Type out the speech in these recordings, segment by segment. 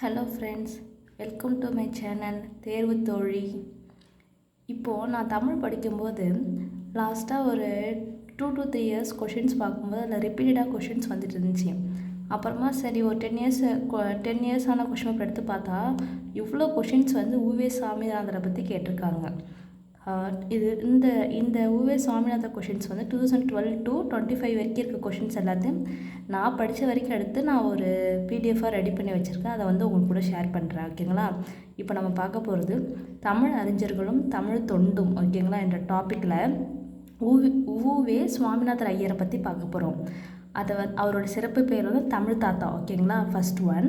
Hello friends, welcome to my channel தேர்வு தோழி. இப்போது நான் தமிழ் படிக்கும்போது லாஸ்ட்டாக ஒரு 2 to 3 இயர்ஸ் கொஷின்ஸ் பார்க்கும்போது அதில் ரிப்பீட்டடாக கொஷின்ஸ் வந்துட்டு இருந்துச்சு. அப்புறமா சரி ஒரு 10 இயர்ஸான கொஷின் பேப்பர் எடுத்து பார்த்தா இவ்வளோ கொஷின்ஸ் வந்து உவே சாமிநாதரை பற்றி கேட்டிருக்காங்க. இந்த உவே சாமிநாதர் கொஷின்ஸ் வந்து 2012 to 25 வரைக்கும் இருக்க கொஷின்ஸ் எல்லாத்தையும் நான் படித்த வரைக்கும் எடுத்து நான் ஒரு பிடிஎஃபாக ரெடி பண்ணி வச்சுருக்கேன். அதை வந்து உங்களுக்கு கூட ஷேர் பண்ணுறேன். ஓகேங்களா? இப்போ நம்ம பார்க்க போகிறது தமிழ் அறிஞர்களும் தமிழ் தொண்டும், ஓகேங்களா, என்ற டாப்பிக்கில் உவே சுவாமிநாதர் ஐயரை பற்றி பார்க்க போகிறோம். அவரோட சிறப்பு பேர் வந்து தமிழ் தாத்தா. ஓகேங்களா? ஃபர்ஸ்ட் ஒன்,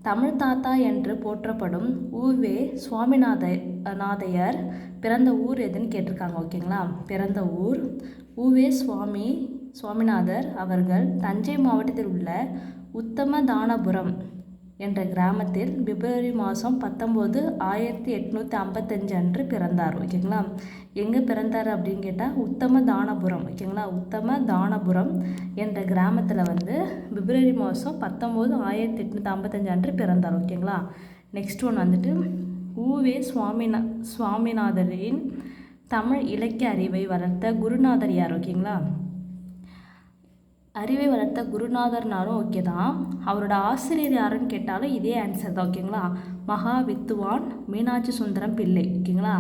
தமிழ் தாத்தா என்று போற்றப்படும் உவே சுவாமிநாதையர் பிறந்த ஊர் எதுன்னு கேட்டிருக்காங்க. ஓகேங்களா? பிறந்த ஊர் உவே சுவாமிநாதர் அவர்கள் தஞ்சை மாவட்டத்தில் உள்ள உத்தமதானபுரம் என்ற கிராமத்தில் பிப்ரவரி மாதம் 19, 1855 அன்று பிறந்தார். ஓகேங்களா? எங்கே பிறந்தார் அப்படின்னு கேட்டால் உத்தமதானபுரம். ஓகேங்களா? உத்தமதானபுரம் என்ற கிராமத்தில் வந்து பிப்ரவரி மாதம் 19, 1855 அன்று பிறந்தார். ஓகேங்களா? நெக்ஸ்ட் ஒன் வந்துட்டு உவே சுவாமிநாதரின் தமிழ் இலக்கிய அறிவை வளர்த்த குருநாதர் யார்? ஓகேங்களா? அறிவை வளர்த்த குருநாதர்னாலும் ஓகே தான். அவரோட ஆசிரியர் யாருன்னு கேட்டாலும் இதே ஆன்சர் தான். ஓகேங்களா? மகா வித்துவான் மீனாட்சி சுந்தரம் பிள்ளை. ஓகேங்களா?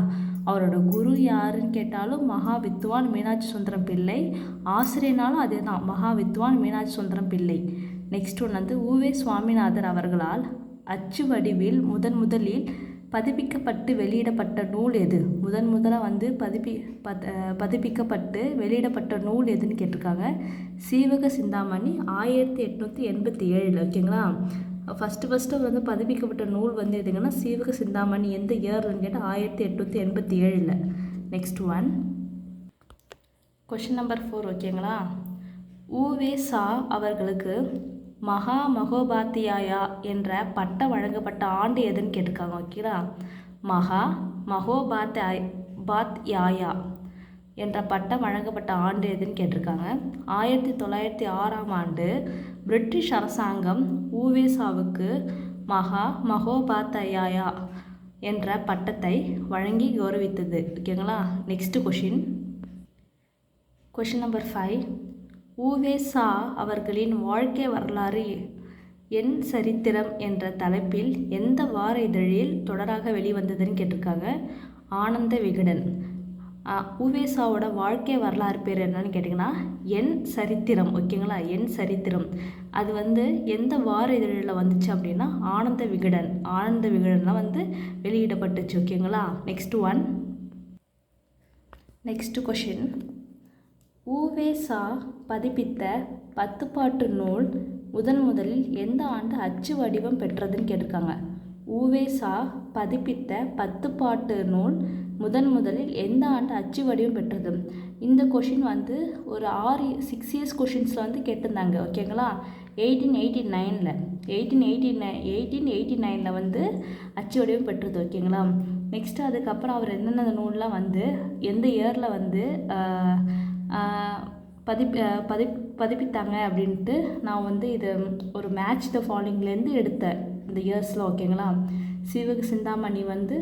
அவரோட குரு யாருன்னு கேட்டாலும் மகா வித்துவான் மீனாட்சி சுந்தரம் பிள்ளை. ஆசிரியர்னாலும் அதே தான், மகா வித்துவான் மீனாட்சி சுந்தரம் பிள்ளை. நெக்ஸ்ட் ஒன்று வந்து உவே சுவாமிநாதர் அவர்களால் அச்சு வடிவில் முதலில் பதிப்பிக்கப்பட்டு வெளியிடப்பட்ட நூல் எது? முதலாக வந்து பதிப்பிக்கப்பட்டு வெளியிடப்பட்ட நூல் எதுன்னு கேட்டிருக்காங்க. சீவக சிந்தாமணி 1887. ஓகேங்களா? ஃபஸ்ட்டு வந்து பதிப்பிக்கப்பட்ட நூல் வந்து எதுங்கன்னா சீவக சிந்தாமணி. எந்த இயர்லன்னு கேட்டால் 1887. Next one, question number 4. ஓகேங்களா? உவே சா அவர்களுக்கு மகோபாத்தியாயா என்ற பட்டம் வழங்கப்பட்ட ஆண்டு எதுன்னு கேட்டிருக்காங்க. ஓகேங்களா? மகோபாத்தியாயா என்ற பட்டம் வழங்கப்பட்ட ஆண்டு எதுன்னு கேட்டிருக்காங்க. 1906ஆம் ஆண்டு பிரிட்டிஷ் அரசாங்கம் உவேசாவுக்கு மகோபாத்தியாயா என்ற பட்டத்தை வழங்கி கௌரவித்தது. ஓகேங்களா? Next question number 5. உவே சா அவர்களின் வாழ்க்கை வரலாறு என் சரித்திரம் என்ற தலைப்பில் எந்த வார இதழில் தொடராக வெளிவந்ததுன்னு கேட்டிருக்காங்க. ஆனந்த விகடன். உவே சாவோட வாழ்க்கை வரலாறு பேர் என்னன்னு கேட்டிங்கன்னா என் சரித்திரம். ஓகேங்களா? என் சரித்திரம். அது வந்து எந்த வார இதழில் வந்துச்சு அப்படின்னா ஆனந்த விகடனில் வந்து வெளியிடப்பட்டுச்சு. ஓகேங்களா? நெக்ஸ்ட் கொஷின், உவே சா பதிப்பித்த 10 பாட்டு நூல் முதலில் எந்த ஆண்டு அச்சு வடிவம் பெற்றதுன்னு கேட்டிருக்காங்க. உவே சா பதிப்பித்த 10 பாட்டு நூல் முதலில் எந்த ஆண்டு அச்சு வடிவம் பெற்றது? இந்த கொஷின் வந்து ஒரு 6 இயர்ஸ் கொஷின்ஸில் வந்து கேட்டிருந்தாங்க. ஓகேங்களா? 1889 வந்து அச்சு வடிவம் பெற்றது. ஓகேங்களா? நெக்ஸ்ட்டு அதுக்கப்புறம் அவர் என்னென்ன நூல்லாம் வந்து எந்த இயரில் வந்து பதிப்பித்தாங்க அப்படின்ட்டு நான் வந்து இது ஒரு மேட்ச் த ஃபாலோயிங்லேருந்து எடுத்தேன் இந்த இயர்ஸில். ஓகேங்களா? சீவக சிந்தாமணி வந்து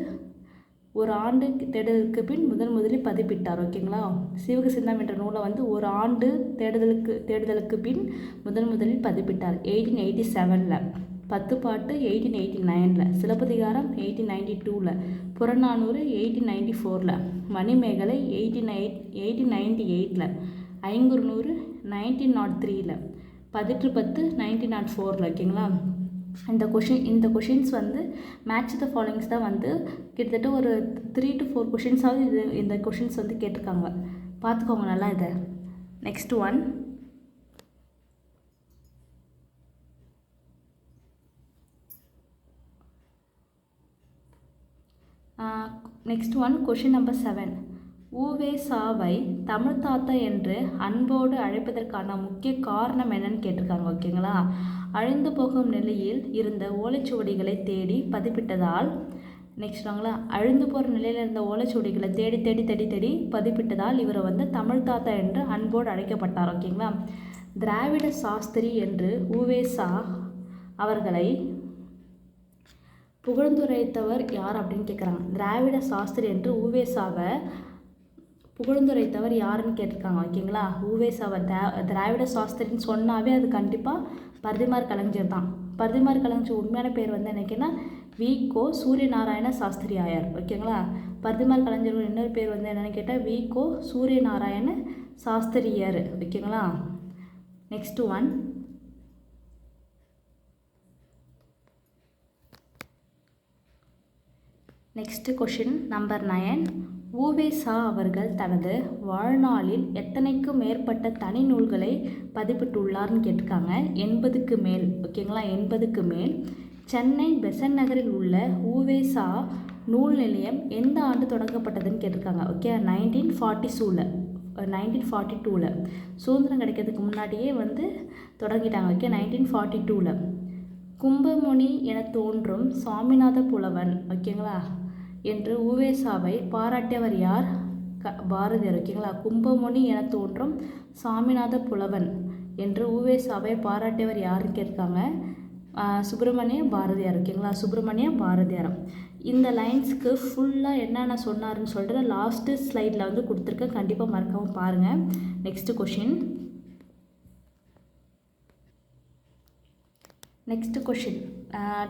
ஒரு ஆண்டு தேடுதலுக்கு பின் முதலில் பதிப்பிட்டார். ஓகேங்களா? சீவக சிந்தாமணி என்ற நூலை வந்து ஒரு ஆண்டு தேடுதலுக்கு பின் முதலில் பதிப்பிட்டார் 1887. 10 பாட்டு 1889. சிலப்பதிகாரம் 1892. புறநானூறு 1894. மணிமேகலை 1898. ஐங்குறுநூறு 1903. 10 1904. ஓகேங்களா? இந்த கொஷின்ஸ் வந்து மேட்ச் த ஃபாலோயிங்ஸ் தான் வந்து கிட்டத்தட்ட ஒரு 3 to 4 கொஷின்ஸாவது இந்த கொஷின்ஸ் வந்து கேட்டிருக்காங்க. பார்த்துக்கோங்க நல்லா இதை. Next one, question number 7. உவே சாவை தமிழ் தாத்தா என்று அன்போடு அழைப்பதற்கான முக்கிய காரணம் என்னன்னு கேட்டிருக்காங்க. ஓகேங்களா? அழிந்து போகும் நிலையில் இருந்த ஓலைச்சுவடிகளை தேடி பதிப்பிட்டதால். அழிந்து போகிற நிலையில் இருந்த ஓலைச்சுவடிகளை தேடி பதிப்பிட்டதால் இவரை வந்து தமிழ் தாத்தா என்று அன்போடு அழைக்கப்பட்டார். ஓகேங்களா? திராவிட சாஸ்திரி என்று உவே சா அவர்களை புகழ்ந்துரைத்தவர் யார் அப்படின்னு கேட்குறாங்க. திராவிட சாஸ்திரி என்று ஊவேசாவை புகழ்ந்துரைத்தவர் யாருன்னு கேட்டிருக்காங்க. ஓகேங்களா, ஊவேசாவை திராவிட சாஸ்திரின்னு சொன்னாவே அது கண்டிப்பாக பரதிமார் கலைஞர் தான். பரதிமார் கலைஞர் உண்மையான பேர் வந்து என்னைக்குன்னா வி.கோ. சூரியநாராயண சாஸ்திரி ஆயார். ஓகேங்களா, பரதிமார் கலைஞர் இன்னொரு பேர் வந்து என்னென்னு கேட்டால் வி.கோ. சூரியநாராயண சாஸ்திரியார். ஓகேங்களா, next one. Next question number 9. U. Ve. Sa. அவர்கள் தனது வாழ்நாளில் எத்தனைக்கும் மேற்பட்ட தனி நூல்களை பதிப்பிட்டுள்ளார்னு கேட்டிருக்காங்க. 80க்கு மேல். ஓகேங்களா, 80க்கு மேல். சென்னை பெசன்ட் நகரில் உள்ள ஊவேசா நூல் நிலையம் எந்த ஆண்டு தொடங்கப்பட்டதுன்னு கேட்டிருக்காங்க. ஓகே, 1942ல் சுதந்திரம் கிடைக்கிறதுக்கு முன்னாடியே வந்து தொடங்கிட்டாங்க. ஓகே, 1942ல். கும்பமுனி என தோன்றும் சாமிநாத புலவன், ஓகேங்களா, என்று ஊவேசாவை பாராட்டியவர் யார்? பாரதியார். ஓகேங்களா, கும்பமுனி என தோன்றும் சாமிநாத புலவன் என்று ஊவேசாவை பாராட்டியவர் யாருன்னு கேட்காங்க. சுப்பிரமணிய பாரதியார். ஓகேங்களா, சுப்பிரமணிய பாரதியார். இந்த லைன்ஸ்க்கு ஃபுல்லாக என்னென்ன சொன்னாருன்னு சொல்லிட்டு லாஸ்ட்டு ஸ்லைடில் வந்து கொடுத்துருக்கேன். கண்டிப்பாக மறக்காமல் பாருங்கள். Next question. Next question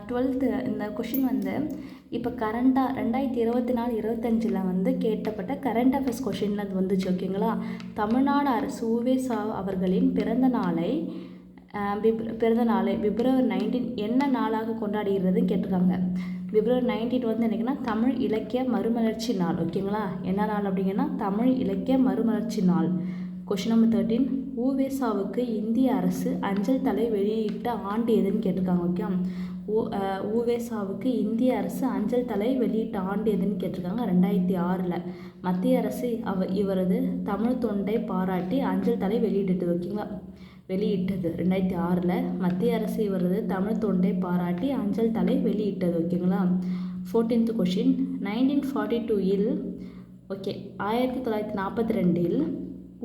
12th. இந்த கொஷின் வந்து இப்போ கரண்டாக 2024-25 வந்து கேட்டப்பட்ட கரண்ட் அஃபேர்ஸ் கொஷினில் அது வந்துச்சு. ஓகேங்களா, தமிழ்நாடு அரசு ஊவேசா அவர்களின் பிறந்த நாளை பிப்ரவரி 19 என்ன நாளாக கொண்டாடுகிறதுன்னு கேட்டிருக்காங்க. பிப்ரவரி 19 வந்து என்னைக்குன்னா தமிழ் இலக்கிய மறுமலர்ச்சி நாள். ஓகேங்களா, என்ன நாள் அப்படிங்கன்னா தமிழ் இலக்கிய மறுமலர்ச்சி நாள். Question number 13. ஊவேசாவுக்கு இந்திய அரசு அஞ்சல் தலை வெளியிட்ட ஆண்டு எதுன்னு கேட்டிருக்காங்க. ஓகே, ஊவேசாவுக்கு இந்திய அரசு அஞ்சல் தலை வெளியிட்ட ஆண்டு எதுன்னு கேட்டிருக்காங்க. 2006ல் மத்திய அரசு இவரது தமிழ் தொண்டை பாராட்டி அஞ்சல் தலை வெளியிட்டது. ஓகேங்களா, வெளியிட்டது 2006ல் மத்திய அரசு இவரது தமிழ் தொண்டை பாராட்டி அஞ்சல் தலை வெளியிட்டது. ஓகேங்களா, 14th கொஷின். 1942ல் ஓகே 1942ல்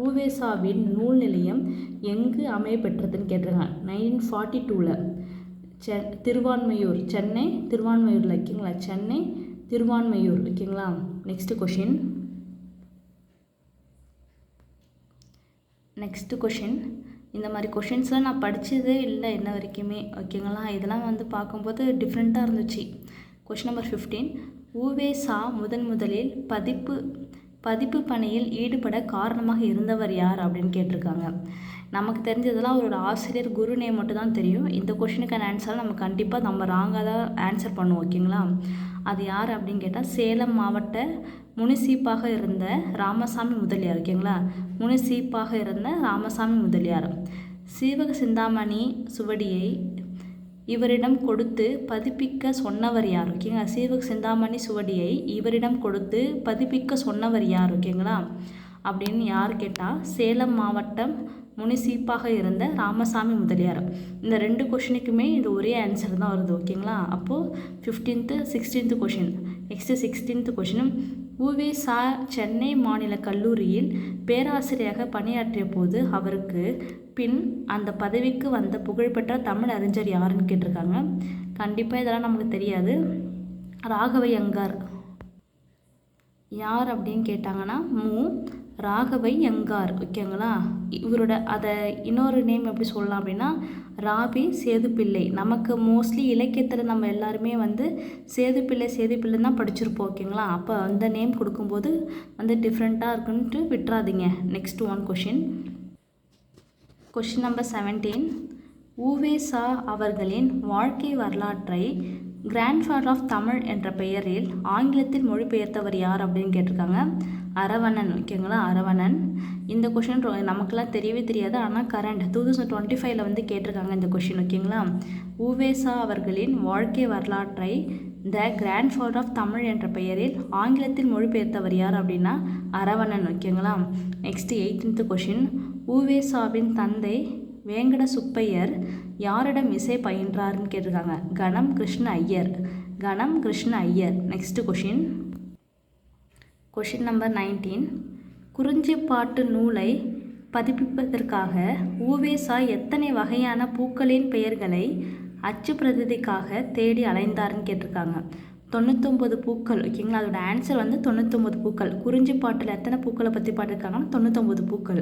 ஊவேசாவின் நூல் நிலையம் எங்கு அமைய பெற்றதுன்னு கேட்டிருக்காங்க. 1942ல் திருவான்மையூர், சென்னை திருவான்மையூரில். ஓகேங்களா, சென்னை திருவான்மையூர். ஓகேங்களா, நெக்ஸ்ட் கொஷின். இந்த மாதிரி கொஷின்ஸ்லாம் நான் படித்ததே இல்லை இன்ன வரைக்குமே. ஓகேங்களா, இதெல்லாம் வந்து பார்க்கும்போது டிஃப்ரெண்ட்டாக இருந்துச்சு. Question number 15. ஊவேசா முதலில் பதிப்பு பணியில் ஈடுபட காரணமாக இருந்தவர் யார் அப்படின்னு கேட்டிருக்காங்க. நமக்கு தெரிஞ்சதெல்லாம் அவரோட ஆசிரியர் குரு நேம் மட்டும் தான் தெரியும். இந்த கொஷினுக்கான ஆன்சர் நம்ம கண்டிப்பாக நம்ம ராங்காக தான் ஆன்சர் பண்ணுவோம். ஓகேங்களா, அது யார் அப்படின்னு கேட்டால் சேலம் மாவட்ட முனிசீப்பாக இருந்த ராமசாமி முதலியார். ஓகேங்களா, முனிசீப்பாக இருந்த ராமசாமி முதலியார். சீவக சிந்தாமணி சுவடியை இவரிடம் கொடுத்து பதிப்பிக்க சொன்னவர் யார்? ஓகேங்களா, சீவக சிந்தாமணி சுவடியை இவரிடம் கொடுத்து பதிப்பிக்க சொன்னவர் யார்? ஓகேங்களா, அப்படின்னு யார் கேட்டால் சேலம் மாவட்டம் முனிசீப்பாக இருந்த ராமசாமி முதலியார். இந்த 2 கொஷினுக்குமே இது ஒரே ஆன்சர் தான் வருது. ஓகேங்களா, அப்போது 15th 16th question. Next 16th question. U. Ve. Sa. Chennai மாநில கல்லூரியில் பேராசிரியராக பணியாற்றிய போது அவருக்கு பின் அந்த பதவிக்கு வந்த புகழ்பெற்ற தமிழ் அறிஞர் யாருன்னு கேட்டிருக்காங்க. கண்டிப்பாக இதெல்லாம் நமக்கு தெரியாது. ராகவையங்கார். யார் அப்படின்னு கேட்டாங்கன்னா ராகவையங்கார். ஓகேங்களா, இவரோட அதை இன்னொரு நேம் எப்படி சொல்லலாம் அப்படின்னா ராபி சேதுப்பிள்ளை. நமக்கு மோஸ்ட்லி இலக்கியத்தில் நம்ம எல்லாருமே வந்து சேதுப்பிள்ளை தான் படிச்சிருப்போம். ஓகேங்களா, அப்போ அந்த நேம் கொடுக்கும்போது வந்து டிஃப்ரெண்ட்டாக இருக்குன்ட்டு விட்டுறாதீங்க. Next one question. Question number 17. U. Ve. Sa. அவர்களின் வாழ்க்கை வரலாற்றை கிராண்ட்ஃபாதர் ஆஃப் தமிழ் என்ற பெயரில் ஆங்கிலத்தில் மொழிபெயர்த்தவர் யார் அப்படின்னு கேட்டிருக்காங்க. அரவணன். ஓகேங்களா, அரவணன். இந்த கொஷின் நமக்கெல்லாம் தெரியவே தெரியாது, ஆனால் கரண்ட் 2025 வந்து கேட்டிருக்காங்க இந்த கொஷின். ஓகேங்களா, ஊவேசா அவர்களின் வாழ்க்கை வரலாற்றை த கிராண்ட்ஃபாதர் ஆஃப் தமிழ் என்ற பெயரில் ஆங்கிலத்தில் மொழிபெயர்த்தவர் யார் அப்படின்னா அரவணன். ஓகேங்களா, நெக்ஸ்ட் 18th கொஷின். ஊவேசாவின் தந்தை வேங்கட சுப்பையர் யாரிடம் இசை பயின்றார்னு கேட்டிருக்காங்க. கணம் Krishna Iyer. Next question. Question number 19. Kurinjipattu நூலை பதிப்பிப்பதற்காக ஊவேசா எத்தனை வகையான பூக்களின் பெயர்களை அச்சு பிரதிக்காக தேடி அலைந்தார்னு கேட்டிருக்காங்க. 99 பூக்கள். ஓகேங்களா, அதோட ஆன்சர் வந்து 99 பூக்கள். குறிஞ்சி பாட்டில் எத்தனை பூக்களை பற்றி பாடிருக்காங்கன்னா 99 பூக்கள்.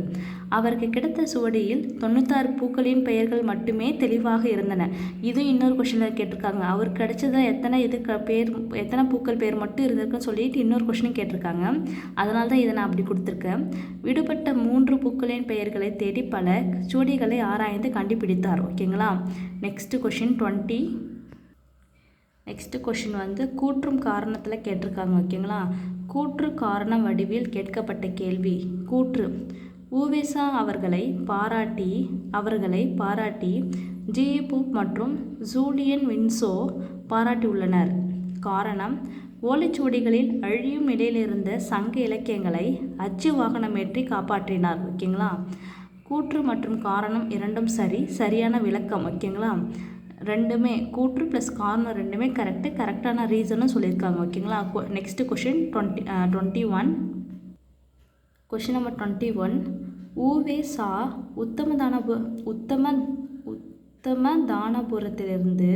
அவருக்கு கிடைத்த சுவடியில் 96 பூக்களின் பெயர்கள் மட்டுமே தெளிவாக இருந்தன. இதுவும் இன்னொரு கொஷனில் கேட்டிருக்காங்க. அவருக்கு கிடைச்சத எத்தனை பூக்கள் பேர் மட்டும் இருந்திருக்குன்னு சொல்லிட்டு இன்னொரு கொஷினும் கேட்டிருக்காங்க. அதனால தான் இதை நான் அப்படி கொடுத்துருக்கேன். விடுபட்ட 3 பூக்களின் பெயர்களை தேடி பல சுவடிகளை ஆராய்ந்து கண்டுபிடித்தார். ஓகேங்களா. நெக்ஸ்ட் கொஷின் வந்து கூற்றும் காரணத்தில் கேட்டிருக்காங்க. ஓகேங்களா. கூற்று காரணம் வடிவில் கேட்கப்பட்ட கேள்வி. கூற்று: உவேசா அவர்களை பாராட்டி ஜி.இ. போப் மற்றும் ஜூலியன் வின்சோ பாராட்டியுள்ளனர். காரணம்: ஓலைச்சுவடிகளில் அழியும் நிலையிலிருந்த சங்க இலக்கியங்களை அச்சு வாகனமேற்றி காப்பாற்றினார். ஓகேங்களா. கூற்று மற்றும் காரணம் இரண்டும் சரியான விளக்கம். ஓகேங்களா. ரெண்டுமே கூற்று ப்ளஸ் காரணம் ரெண்டுமே கரெக்டான ரீசனும் சொல்லியிருக்காங்க. ஓகேங்களா. Next question 21. Question number 21. உவேசா உத்தமதானபுரத்திலிருந்து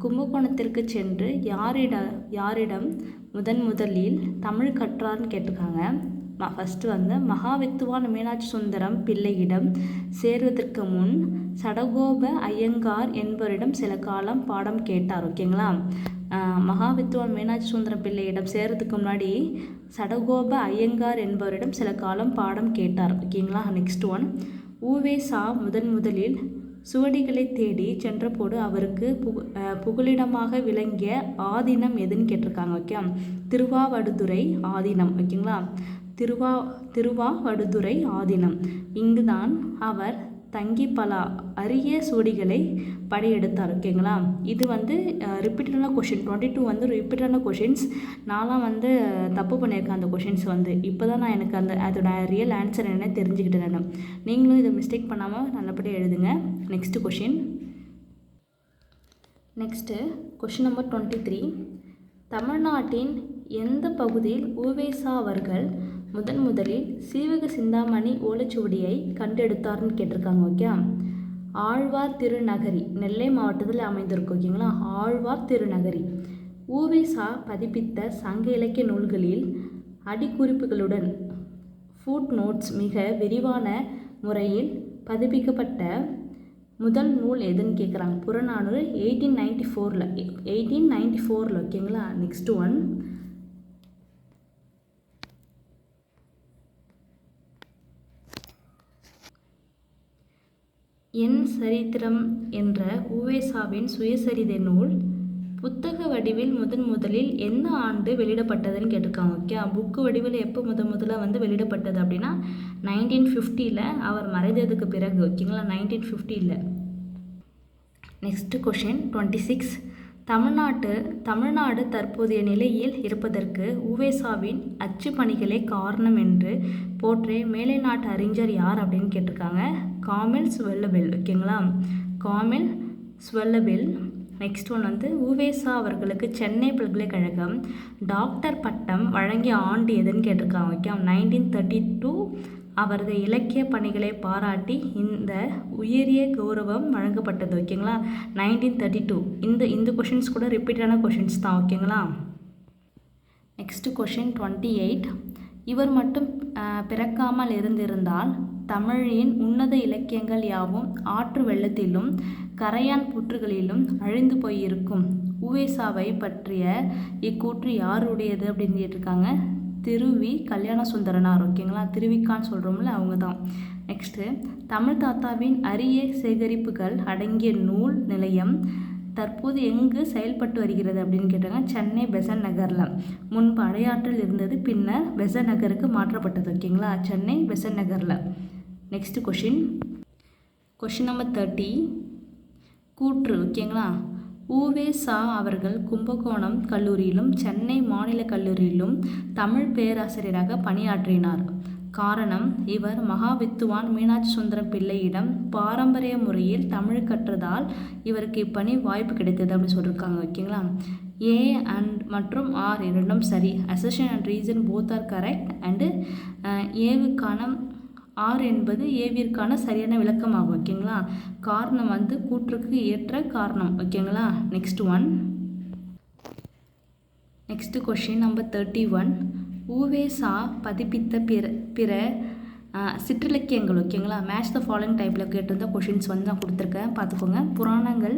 கும்பகோணத்திற்கு சென்று யாரிடம் முதலில் தமிழ் கற்றார்னு கேட்டிருக்காங்க. ஃபஸ்ட்டு வந்து மகாவித்துவான் மீனாட்சி சுந்தரம் பிள்ளையிடம் சேருவதற்கு முன் சடகோப ஐயங்கார் என்பவரிடம் சில காலம் பாடம் கேட்டார். ஓகேங்களா. மகாவித்துவான் மீனாட்சி சுந்தரம் பிள்ளையிடம் சேருவதற்கு முன்னாடி சடகோப ஐயங்கார் என்பவரிடம் சில காலம் பாடம் கேட்டார். ஓகேங்களா. Next one. உவேசா முதலில் சுவடிகளை தேடி சென்றபோது அவருக்கு புகலிடமாக விளங்கிய ஆதீனம் எதுன்னு கேட்டிருக்காங்க. ஓகே. திருவாவடுதுறை ஆதீனம். ஓகேங்களா. திருவாவடுதுறை ஆதீனம். இங்குதான் அவர் தங்கி பல அரிய சுவடிகளை படையெடுத்தார். ஓகேங்களா. இது வந்து ரிப்பீட்டடான கொஷின். 22 வந்து ரிப்பீட்டடான கொஷின்ஸ். நான்லாம் வந்து தப்பு பண்ணியிருக்கேன் அந்த கொஷின்ஸ் வந்து. இப்போ தான் நான் எனக்கு அதோட ரியல் ஆன்சர் என்ன தெரிஞ்சுக்கிட்டேன் நான். நீங்களும் இதை மிஸ்டேக் பண்ணாமல் நல்லபடியாக எழுதுங்க. Next question number 23. தமிழ்நாட்டின் எந்த பகுதியில் உவேசா அவர்கள் முதலில் சீவக சிந்தாமணி ஓலைச்சுவடியை கண்டெடுத்தார்னு கேட்டிருக்காங்க. ஓகே. ஆழ்வார் திருநகரி நெல்லை மாவட்டத்தில் அமைந்திருக்கு. ஓகேங்களா. ஆழ்வார் திருநகரி. உவேசா பதிப்பித்த சங்க இலக்கிய நூல்களில் அடிக்குறிப்புகளுடன் ஃபுட் நோட்ஸ் மிக விரிவான முறையில் பதிப்பிக்கப்பட்ட முதல் நூல் எதுன்னு கேட்குறாங்க. புறநானூறு 1894. ஓகேங்களா. Next one. என் சரித்திரம் என்ற உவேசாவின் சுயசரிதை நூல் புத்தக வடிவில் முதலில் எந்த ஆண்டு வெளியிடப்பட்டதுன்னு கேட்டிருக்காங்க. ஓகே. புக்கு வடிவில் எப்போ முதல்ல வந்து வெளியிடப்பட்டது அப்படின்னா 1950 அவர் மறைந்ததுக்கு பிறகு. ஓகேங்களா. 1950. Next question 26. தமிழ்நாடு தற்போதைய நிலையில் இருப்பதற்கு உவேசாவின் அச்சு பணிகளே காரணம் என்று போற்றிய மேலை நாட்டு அறிஞர் யார் அப்படின்னு கேட்டிருக்காங்க. காமில் ஸ்வெல்லபெல். ஓகேங்களா. காமில் ஸ்வெல்லபெல். நெக்ஸ்ட் ஒன் வந்து உவேசா அவர்களுக்கு சென்னை பல்கலைக்கழகம் டாக்டர் பட்டம் வழங்கிய ஆண்டு எதுன்னு கேட்டிருக்காங்க. ஓகே. 1932 அவரது இலக்கிய பணிகளை பாராட்டி இந்த உயரிய கௌரவம் வழங்கப்பட்டது. ஓகேங்களா. 1932. இந்த கொஷின்ஸ் கூட ரிப்பீட்டான கொஷின்ஸ் தான். ஓகேங்களா. Next question 28. இவர் மட்டும் பிறக்காமல் இருந்திருந்தால் தமிழின் உன்னத இலக்கியங்கள் யாவும் ஆற்று வெள்ளத்திலும் கரையான் புற்றுகளிலும் அழிந்து போயிருக்கும். உவேசாவை பற்றிய இக்கூற்று யாருடையது அப்படின்னு கேட்டிருக்காங்க. திருவி கல்யாண சுந்தரனார். ஓகேங்களா. திருவிக்கான்னு சொல்கிறோம்ல அவங்க தான். நெக்ஸ்ட்டு தமிழ் தாத்தாவின் அரிய சேகரிப்புகள் அடங்கிய நூல் நிலையம் தற்போது எங்கு செயல்பட்டு வருகிறது அப்படின்னு கேட்டாங்க. சென்னை பெசன்ட் நகரில். முன்பு அடையாற்றில் இருந்தது, பின்னர் பெசன்ட் நகருக்கு மாற்றப்பட்டது. ஓகேங்களா. சென்னை பெசன்ட் நகரில். Next question number 30. கூற்று. ஓகேங்களா. உவேசா அவர்கள் கும்பகோணம் கல்லூரியிலும் சென்னை மாநில கல்லூரியிலும் தமிழ் பேராசிரியராக பணியாற்றினார். காரணம்: இவர் மகாவித்துவான் மீனாட்சி சுந்தரம் பிள்ளையிடம் பாரம்பரிய முறையில் தமிழ் கற்றதால் இவருக்கு இப்பணி வாய்ப்பு கிடைத்தது அப்படின்னு சொல்லியிருக்காங்க. ஓகேங்களா. ஏ அண்ட் மற்றும் ஆர் இரண்டும் சரி. Assertion and reason both are correct. And ஏவுக்கான ஆர் என்பது ஏவிற்கான சரியான விளக்கமாகும். ஓகேங்களா? காரணம் வந்து கூற்றுக்கு ஏற்ற காரணம். ஓகேங்களா? Next question number 31. உவேசா பதிப்பித்த பிற சிற்றிலக்கியங்கள். ஓகேங்களா? மேட்ச் த ஃபாலோயிங் டைப்பில் கேட்டிருந்த கொஷின்ஸ் வந்து நான் கொடுத்துருக்கேன், பார்த்துக்கோங்க. புராணங்கள்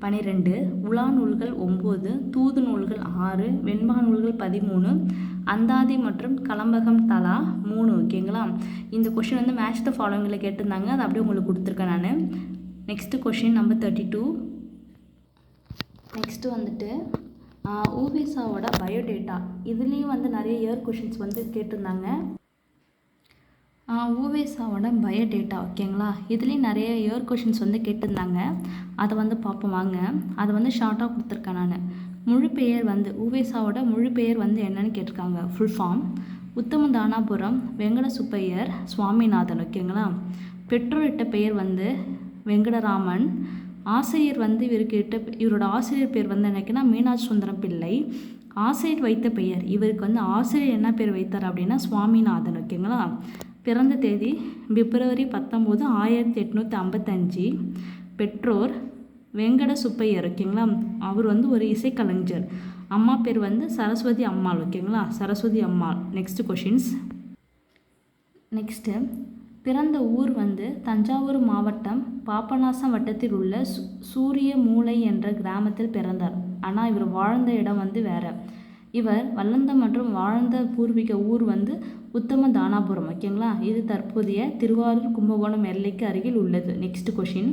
12, உலா நூல்கள் 9, தூது நூல்கள் 6, வெண்பா நூல்கள் 13, அந்தாதி மற்றும் கலம்பகம் தலா 3. ஓகேங்களா? இந்த கொஷின் வந்து மேட்ச் த ஃபாலோயிங்கில் கேட்டிருந்தாங்க, அதை அப்படியே உங்களுக்கு கொடுத்துருக்கேன் நான். Next question number 32. நெக்ஸ்ட்டு வந்துட்டு உவேசாவோட பயோடேட்டா. இதுலேயும் வந்து நிறைய இயர் கொஷின்ஸ் வந்து கேட்டிருந்தாங்க. உவேசாவோட பயோடேட்டா. ஓகேங்களா? இதுலேயும் நிறைய இயர் கொஷின்ஸ் வந்து கேட்டிருந்தாங்க, அதை வந்து பார்ப்போம் வாங்க. அதை வந்து ஷார்ட்டாக கொடுத்துருக்கேன் நான். முழு பெயர் வந்து உவேசாவோட முழு பெயர் வந்து என்னன்னு கேட்டிருக்காங்க, ஃபுல் ஃபார்ம். உத்தமதானாபுரம் வெங்கட சுப்பையர் சுவாமிநாதன். ஓகேங்களா? பெற்றோரிட்ட பெயர் வந்து வெங்கடராமன். ஆசிரியர் வந்து இவரோட ஆசிரியர் பேர் வந்து என்னக்குன்னா மீனாட்சி சுந்தரம் பிள்ளை. ஆசிரியர் வைத்த பெயர், இவருக்கு வந்து ஆசிரியர் என்ன பேர் வைத்தார் அப்படின்னா சுவாமிநாதன். ஓகேங்களா? பிறந்த தேதி பிப்ரவரி 19, 1855. பெற்றோர் வெங்கட சுப்பையர். ஓகேங்களா? அவர் வந்து ஒரு இசைக்கலைஞர். அம்மா பேர் வந்து சரஸ்வதி அம்மாள். ஓகேங்களா? Saraswathi Ammal. Next questions. Next பிறந்த ஊர் வந்து தஞ்சாவூர் மாவட்டம் பாபநாசம் வட்டத்தில் உள்ள சூரிய மூலை என்ற கிராமத்தில் பிறந்தார். ஆனால் இவர் வாழ்ந்த இடம் வந்து வேறு. இவர் வளர்ந்த மற்றும் வாழ்ந்த பூர்வீக ஊர் வந்து உத்தமதானாபுரம். ஓகேங்களா? இது தற்போதைய திருவாரூர் கும்பகோணம் எல்லைக்கு அருகில் உள்ளது. Next question.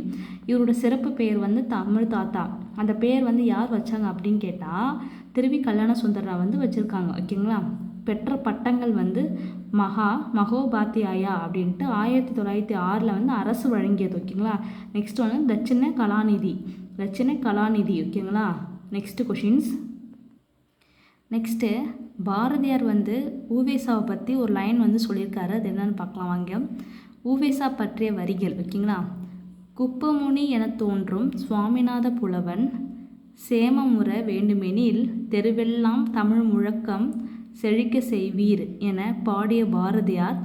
இவரோட சிறப்பு பெயர் வந்து தமிழ் தாத்தா. அந்த பெயர் வந்து யார் வச்சாங்க அப்படின்னு கேட்டால் திருவி கல்யாண சுந்தரா வந்து வச்சுருக்காங்க. ஓகேங்களா? பெற்ற பட்டங்கள் வந்து மகோபாத்தியாயா அப்படின்ட்டு 1906 வந்து அரசு வழங்கியது. ஓகேங்களா? நெக்ஸ்ட் வந்து தட்சிண கலாநிதி. ஓகேங்களா? Next questions. நெக்ஸ்ட்டு பாரதியார் வந்து உவேசாவை பற்றி ஒரு லைன் வந்து சொல்லியிருக்காரு, அது என்னன்னு பார்க்கலாம் வாங்க. உவேசா பற்றிய வரிகள். ஓகேங்களா? குப்பமுனி என தோன்றும் சுவாமிநாத புலவன் சேமமுற வேண்டுமெனில் தெருவெல்லாம் தமிழ் முழக்கம் செழிக்க செய்வீர் என பாடிய பாரதியார்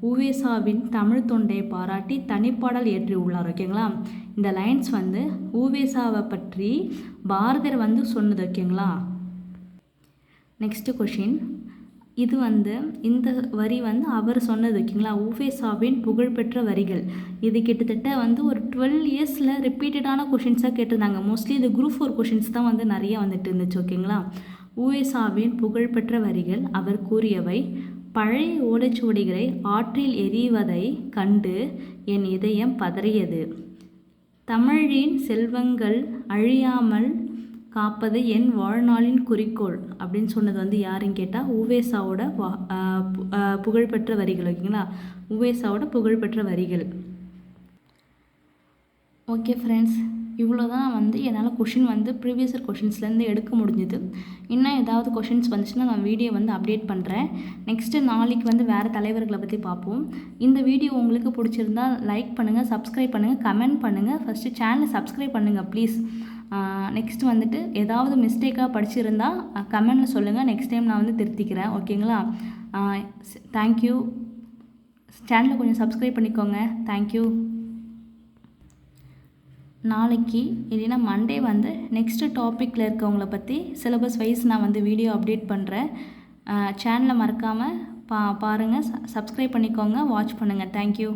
உவேசாவின் தமிழ் தொண்டை பாராட்டி தனிப்பாடல் இயற்றியுள்ளார். ஓகேங்களா? இந்த லைன்ஸ் வந்து உவேசாவை பற்றி பாரதியார் வந்து சொன்னது. ஓகேங்களா? Next question. இது வந்து இந்த வரி வந்து அவர் சொன்னது. ஓகேங்களா? உவேசாவின் புகழ்பெற்ற வரிகள். இது கிட்டத்தட்ட வந்து ஒரு 12 இயர்ஸில் ரிப்பீட்டடான கொஷின்ஸாக கேட்டிருந்தாங்க. மோஸ்ட்லி இது குரூப் 4 கொஷின்ஸ் தான் வந்து நிறைய வந்துட்டு இருந்துச்சு. ஓகேங்களா? உவேசாவின் புகழ்பெற்ற வரிகள். அவர் கூறியவை: பழைய ஓலைச்சுவடிகளை ஆற்றில் எறிவதை கண்டு என் இதயம் பதறியது. தமிழின் செல்வங்கள் அழியாமல் காப்பது என் வாழ்நாளின் குறிக்கோள் அப்படின்னு சொன்னது வந்து யாருன்னு கேட்டால் உவேசாவோட புகழ்பெற்ற வரிகள். ஓகேங்களா? உவேசாவோட புகழ்பெற்ற வரிகள். ஓகே ஃப்ரெண்ட்ஸ், இவ்வளோ தான் வந்து என்னால் கொஷின் வந்து ப்ரீவியஸ் கொஷின்ஸ்லேருந்து எடுக்க முடிஞ்சுது. இன்னும் ஏதாவது கொஷின்ஸ் வந்துச்சுன்னா நான் வீடியோ வந்து அப்டேட் பண்ணுறேன். நெக்ஸ்ட்டு நாளைக்கு வந்து வேறு தலைவர்களை பற்றி பார்ப்போம். இந்த வீடியோ உங்களுக்கு பிடிச்சிருந்தால் லைக் பண்ணுங்கள், சப்ஸ்கிரைப் பண்ணுங்கள், கமெண்ட் பண்ணுங்கள். ஃபஸ்ட்டு சேனலை சப்ஸ்கிரைப் பண்ணுங்கள் ப்ளீஸ். நெக்ஸ்ட் வந்துட்டு ஏதாவது மிஸ்டேக்காக படிச்சிருந்தால் கமெண்டில் சொல்லுங்கள். நெக்ஸ்ட் டைம் நான் வந்து திருத்திக்கிறேன். ஓகேங்களா? தேங்க்யூ. சேனலை கொஞ்சம் சப்ஸ்கிரைப் பண்ணிக்கோங்க. தேங்க்யூ. நாளைக்கு இல்லைன்னா மண்டே வந்து நெக்ஸ்ட்டு டாப்பிக்கில் இருக்கவங்கள பற்றி சிலபஸ் வைஸ் நான் வந்து வீடியோ அப்டேட் பண்ணுறேன். சேனலை மறக்காமல் பாருங்கள், சப்ஸ்கிரைப் பண்ணிக்கோங்க, வாட்ச் பண்ணுங்கள். தேங்க்யூ.